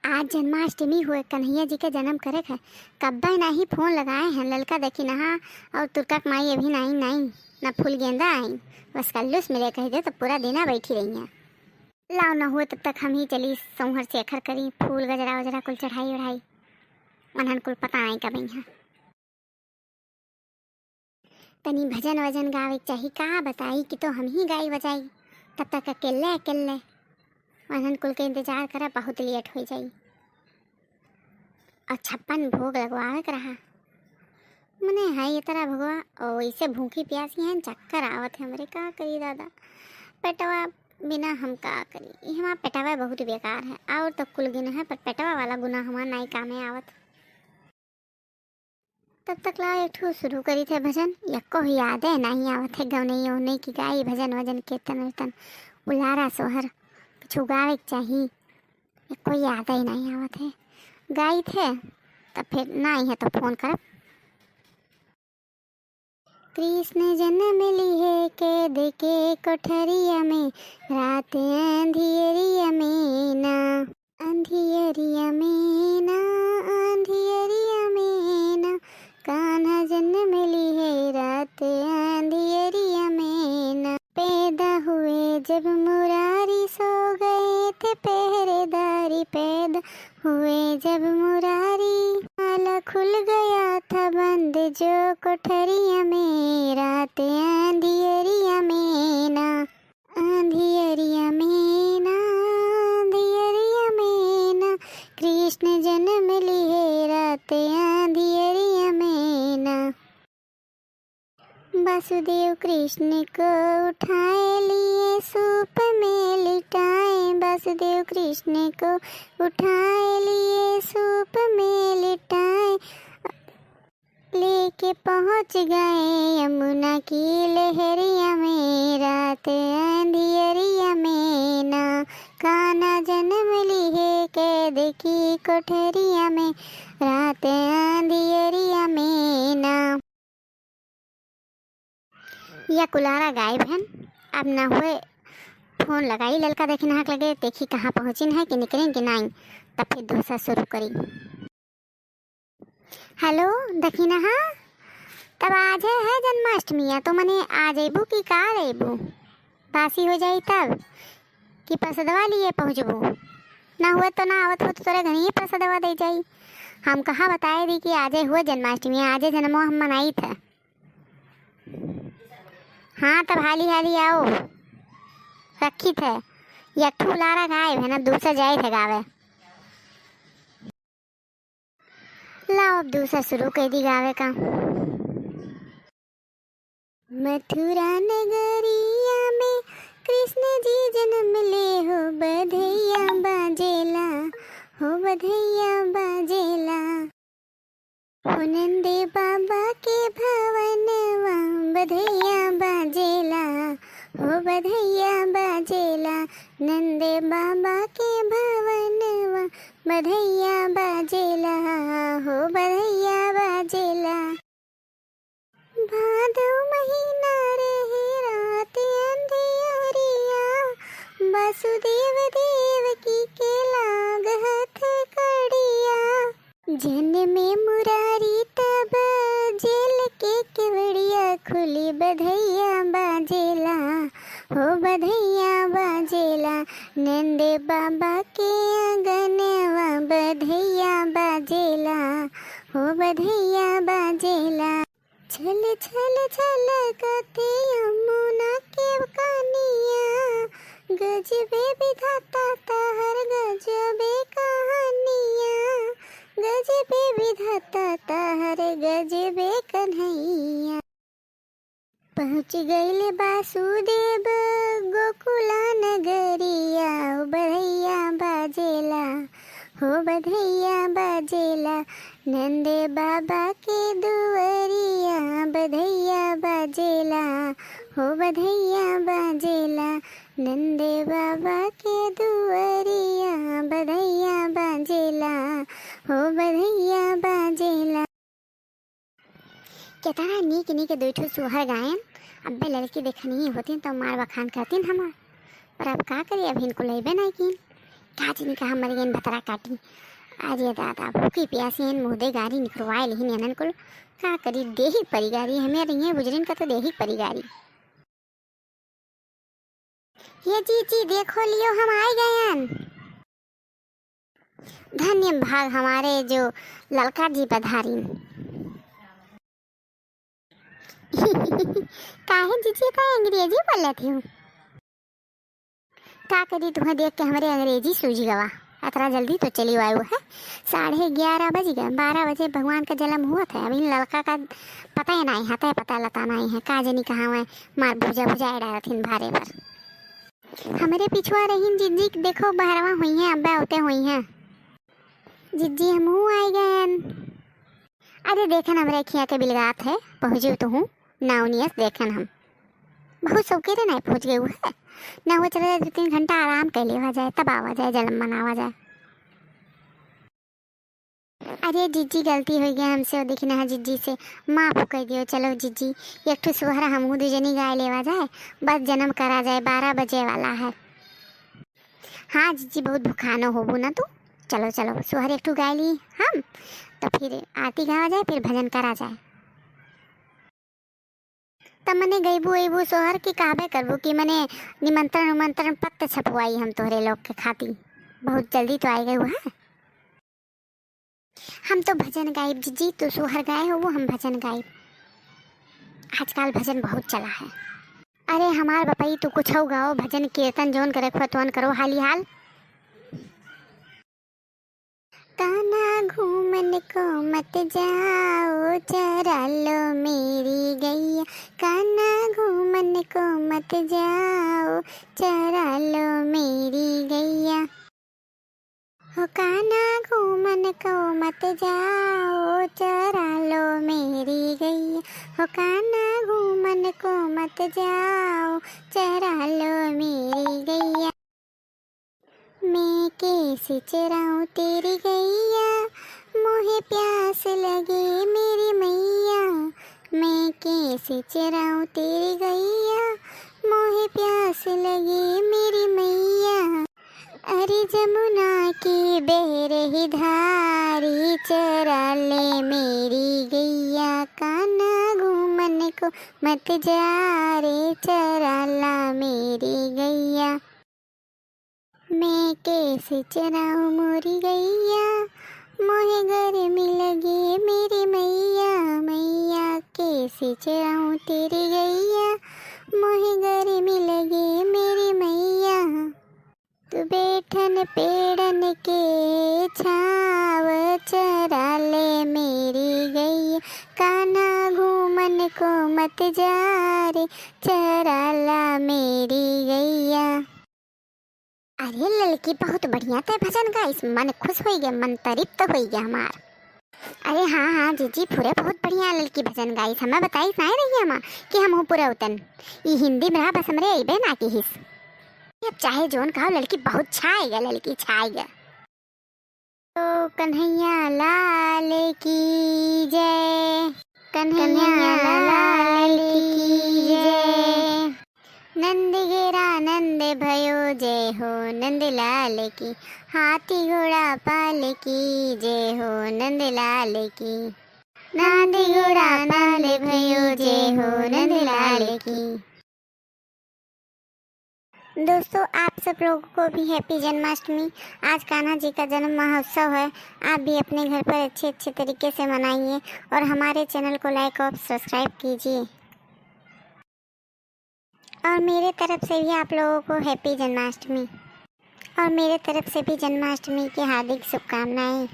आज जन्माष्टमी हुए, कन्हैया जी का जन्म करे है। कब्बा नहीं फोन लगाए हैं, ललका देखी नहा और तुर्का माई अभी नहीं नहीं ना फूल गेंदा आई। बस कल्लूस मिले कह दे तो पूरा दिन बैठी रही हैं। लाओ ना हुए तब तक हम ही चली सौहर से अखर करी, फूल गजरा वजरा कुल चढ़ाई उढ़ाई, मनहन कुल पता नहीं कब यहाँ तनी भजन वजन गावे चाहिए। कहा बताई कि तो हम ही गाई बजाई, तब तक अकेले अकेले मनहन कुल के इंतजार करा, बहुत लेट हो जाई। और 56 भोग लगवावे कर रहा मने है ये तरह भगवा और इसे भूखी प्यासी हैं, चक्कर आवत है हमरे। का करी दादा, पेटवा बिना हम का करी। हमारा पेटवा बहुत बेकार है और तो कुल गुना है, पर पेटवा वाला गुना हमारा नहीं कामे आवत। तब तक ला एक ठू शुरू करी थे भजन, यक्को ही याद है नहीं आवत है गौनई ओनई की गाई भजन वजन कीर्तन वीर्तन उलारा सोहर कुछ गावे चाहिए, यक्को याद ही नहीं आवत है। गाई थे तब फिर नहीं है तो फोन कर। कृष्ण जन्म लिए के देखे कोठरिया में, रात अंधियरिया में ना, अंधियरिया में ना, अंधियरिया में ना, कान्हा जन्म लिए रात अंधियरिया में ना। पैदा हुए जब मुरारी, सो गए थे पहरेदारी। पैदा हुए जब मुरारी, ताला खुल गया था बंद जो कोठरिया में, रात अंधियरिया में ना, अंधियरिया में ना, अंधियरिया में ना। कृष्ण जन्म लिए रात अंधियरिया में ना। वासुदेव कृष्ण को उठाए लिए सूप में लिटाए, वासुदेव कृष्ण को उठाए लिए सूप में लिटाए। लेके पहुँच गए यमुना की लहरिया में, रात अंधियरिया में ना। कान्हा जन्म लिए कैद की कोठरिया में, रात अंधियरिया में ना। या कुलारा गायब है, अब ना हुए फोन लगाई, ललका देखी नहक लगे, देखी कहाँ पहुँची है कि निकलें कि नहीं, तब फिर दूसरा शुरू करी। हेलो देखी नहा, तब आज है जन्माष्टमी, तो मने आ जेबू कि का रेबू, बासी हो जाई तब कि प्रसादवा लिए पहुँचबू। ना हुए तो ना आवत हो तो तोरे घर ही प्रसादवा दे जाई। हम कहाँ बताए दी कि आज हुए जन्माष्टमी, आज जन्मो हम मनाई थे। हाँ तब हाली हाली आओ, रखी थे या ठूलारा गायब है ना, दूसरा जाए थे गावे। लाओ अब दूसरा शुरू कर दी गावे का। मथुरा नगरिया में कृष्ण जी जन्म ले, हो बधैया बाजेला, हो बधैया बाजेला। हो नंदे बाबा के भवनवा, बधैया बाजेला, हो बधैया बाजेला। नंदे बाबा के भवनवा, बधैया बाजेला, हो बधैया बाजेला। भादो महीना रहे रात अंधियरिया, वासुदेव देवकी के लाग हाथ कड़िया। जन्मे मुरारी तब जेल के केवड़िया, खुली बधैया बाजेला, हो बधैया बाजेला। नंदे बाबा के आंगनवा, बधैया बाजेला, हो बधैया बाजेला। छल छल छल कते यमुना के कनिया, गजबे विधाता ताहर गजबे कहानिया, गजबे विधाता ताहर गजबे कन्हैया। पहुँच गईले वासुदेव गोकुला नगरिया, हो बधैया बाजेला, हो बधैया बाजेला। नंदे बाबा के दुवरिया, बधैया बाजेला, हो बधैया बाजेला। नंदे बाबा के दुवरिया, बधैया बाजेला, हो बधैया बाजेला। कितना नीक नीक दुठो सुहर गायन, अब्बे लड़की देखनी होती तो मार बखान करती हमार, पर अब का करिए, अब इनको लेबे नहीं की। क्या चीनी कहा मर गई भतरा काटी। आज ये दादा भूखी प्यासी हैं मुँह गारी निकलवाए लेकिन एनन को का करी देही परिगारी हमें रही गुजरिन का तो देही परिगारी। ये जी देखो लियो हम आए गए हैं। धन्य भाग हमारे जो ललका जी पधारी। काहे जीजी का अंग्रेजी बोल रहे थे का करी तुम्हें देख के हमारे अंग्रेजी सूझी गवा। इतना जल्दी तो चली आयु है 11:30 बज गए 12 बजे भगवान का जन्म हुआ था। अभी लड़का का पता ही नहीं है पता लता नहीं है का जनी कहाँ है मार भुजा भुजा डाला थी भारे पर। हमारे पिछुआ रही जिज्जी देखो बहरवा हुई हैं अब्बा होते हुई हैं जिज्जी हम आए गए। अरे देखन हमारे खिया के बिलगात है पहुँचे तो हूँ नाउनियस देखन हम बहुत सौकेरे नहीं पहुँच गए हुए है ना वो चले जाए 2-3 घंटा आराम कर लेवा जाए तब आवा जाए जन्म मनावा जाए। अरे जिज्जी गलती हो गया हमसे देखी ना जिज्जी से माफ़ कर दियो। चलो जिज्जी एक ठो सुहरा हम दूजनी गाय लेवा जाए बस जन्म करा जाए 12 बजे वाला है। हाँ जिज्जी बहुत भूखानो होबू ना तू। चलो चलो सुहर एक ठो गाय ली हम तो फिर आरती गावा जाए फिर भजन करा जाए। तब मने गईबू अबू सोहर की कहबे करबू कि मने निमंत्रण पत्र छपवाई हम तोहरे लोग के खाती बहुत जल्दी तो आ गए हुआ है। हम तो भजन गाइब जीजी तो सोहर गाए हो वो हम भजन गाइब। आजकल भजन बहुत चला है। अरे हमार बपाई तू कुछ हो गाओ भजन कीर्तन जोन करे खतवन करो हाली हाल। काना घूमन को मत जाओ चरा लो मेरी गैया। काना घूमन को मत जाओ चरा लो मेरी गैया। हो काना घूमन को मत जाओ चरा लो मेरी गैया। हो काना घूमन को मत जाओ चरा लो मेरी गैया। मैं कैसे चराऊं तेरी गैया मोहे प्यास लगे मेरी मैया। मैं कैसे चराऊं तेरी गैया मोहे प्यास लगे मेरी मैया। अरे जमुना की बह रही धारी चरा ले मेरी गैया। काना घूमन को मत जा रे चरा ला मेरी गैया। मैं कैसे चराऊं मोरी गैया मोहे गर्मी लगे मेरी मैया। मैया कैसे चराऊं तेरी गैया मोहे गर्मी लगे मेरी मैया। तू बैठन पेड़न के छाव चरा ले मेरी गैया। काना घूमन को मत जा रे चरा ला मेरी गैया। अरे लड़की बहुत बढ़िया थे भजन का इस मन खुश हो गया मन तृप्त हो गया हमार। अरे हाँ जीजी पूरे बहुत बढ़िया लड़की भजन गाई हमें बताई नहीं रही हम कि हम पूरा उतन ये हिंदी में बस हमरे अबे ना की हिस। अब चाहे जोन कहो लड़की बहुत छाएगा लड़की छाएगा। तो कन्हैया लाल की जय। कन्हैया लाल की जय। नंद गिरा नंद भयो जय हो नंद लाल की। हाथी घोड़ा पाल की जय हो नंद लाल की। नंद घोड़ा नंद भयो जय हो नंद लाल की। दोस्तों आप सब लोगों को भी हैप्पी जन्माष्टमी। आज कान्हा जी का जन्म महोत्सव है। आप भी अपने घर पर अच्छे तरीके से मनाइए और हमारे चैनल को लाइक और सब्सक्राइब कीजिए। और मेरे तरफ से भी आप लोगों को हैप्पी जन्माष्टमी और मेरे तरफ से भी जन्माष्टमी की हार्दिक शुभकामनाएं।